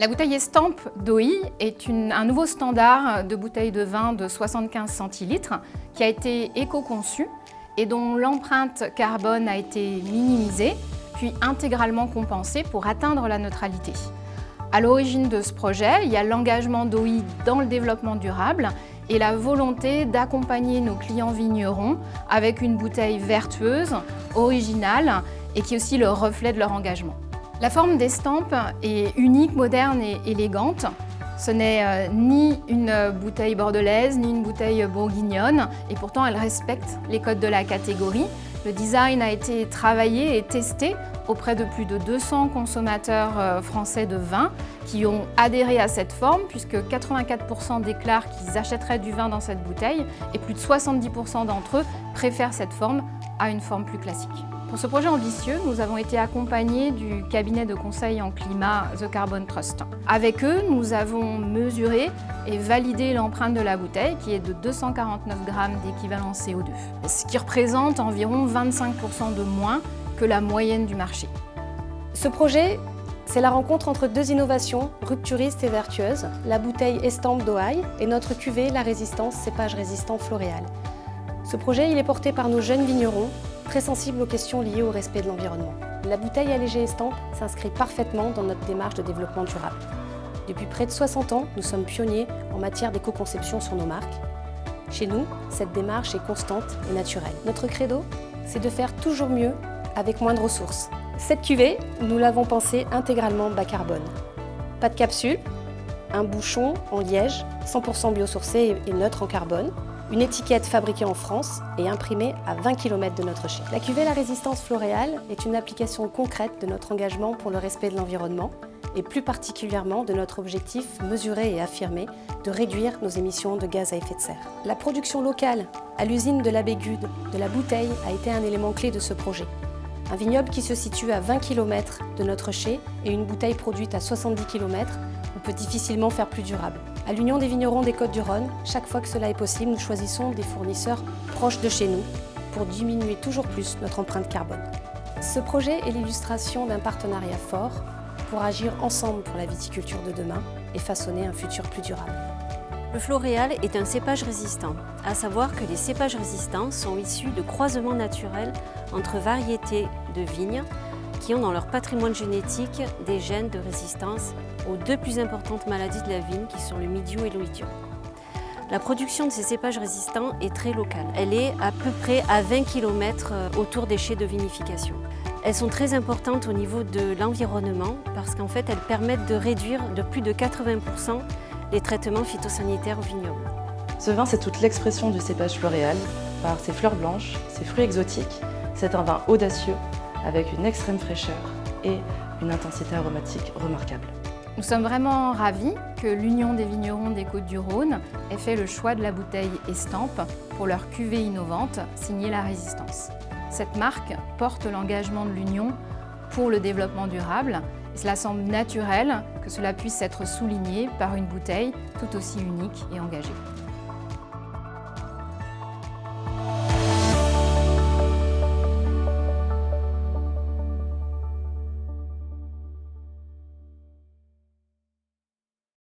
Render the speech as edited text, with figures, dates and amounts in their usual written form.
La bouteille Estampe d'OI est un nouveau standard de bouteille de vin de 75 centilitres qui a été éco-conçu et dont l'empreinte carbone a été minimisée, puis intégralement compensée pour atteindre la neutralité. À l'origine de ce projet, il y a l'engagement d'OI dans le développement durable et la volonté d'accompagner nos clients vignerons avec une bouteille vertueuse, originale et qui est aussi le reflet de leur engagement. La forme d'Estampe est unique, moderne et élégante. Ce n'est ni une bouteille bordelaise, ni une bouteille bourguignonne, et pourtant elle respecte les codes de la catégorie. Le design a été travaillé et testé auprès de plus de 200 consommateurs français de vin qui ont adhéré à cette forme, puisque 84% déclarent qu'ils achèteraient du vin dans cette bouteille et plus de 70% d'entre eux préfèrent cette forme à une forme plus classique. Pour ce projet ambitieux, nous avons été accompagnés du cabinet de conseil en climat The Carbon Trust. Avec eux, nous avons mesuré et validé l'empreinte de la bouteille qui est de 249 grammes d'équivalent CO2, ce qui représente environ 25% de moins que la moyenne du marché. Ce projet, c'est la rencontre entre deux innovations rupturistes et vertueuses, la bouteille Estampe d'OI et notre cuvée La Résistance cépage résistant Floréal. Ce projet, il est porté par nos jeunes vignerons, très sensibles aux questions liées au respect de l'environnement. La bouteille allégée Estampe s'inscrit parfaitement dans notre démarche de développement durable. Depuis près de 60 ans, nous sommes pionniers en matière d'éco-conception sur nos marques. Chez nous, cette démarche est constante et naturelle. Notre credo, c'est de faire toujours mieux avec moins de ressources. Cette cuvée, nous l'avons pensée intégralement bas carbone. Pas de capsule, un bouchon en liège, 100% biosourcé et neutre en carbone, une étiquette fabriquée en France et imprimée à 20 km de notre chai. La cuvée La Résistance Floréal est une application concrète de notre engagement pour le respect de l'environnement et plus particulièrement de notre objectif mesuré et affirmé de réduire nos émissions de gaz à effet de serre. La production locale à l'usine de la Bégude de la bouteille a été un élément clé de ce projet. Un vignoble qui se situe à 20 km de notre chai et une bouteille produite à 70 km, on peut difficilement faire plus durable. À l'Union des vignerons des Côtes-du-Rhône, chaque fois que cela est possible, nous choisissons des fournisseurs proches de chez nous pour diminuer toujours plus notre empreinte carbone. Ce projet est l'illustration d'un partenariat fort pour agir ensemble pour la viticulture de demain et façonner un futur plus durable. Le Floréal est un cépage résistant, à savoir que les cépages résistants sont issus de croisements naturels entre variétés de vignes qui ont dans leur patrimoine génétique des gènes de résistance aux deux plus importantes maladies de la vigne qui sont le mildiou et l'oïdium. La production de ces cépages résistants est très locale. Elle est à peu près à 20 km autour des chais de vinification. Elles sont très importantes au niveau de l'environnement parce qu'en fait elles permettent de réduire de plus de 80% les traitements phytosanitaires au vignoble. Ce vin, c'est toute l'expression du cépage Floréal, par ses fleurs blanches, ses fruits exotiques. C'est un vin audacieux, avec une extrême fraîcheur et une intensité aromatique remarquable. Nous sommes vraiment ravis que l'Union des vignerons des Côtes-du-Rhône ait fait le choix de la bouteille Estampe pour leur cuvée innovante signée La Résistance. Cette marque porte l'engagement de l'Union pour le développement durable. Cela semble naturel que cela puisse être souligné par une bouteille tout aussi unique et engagée.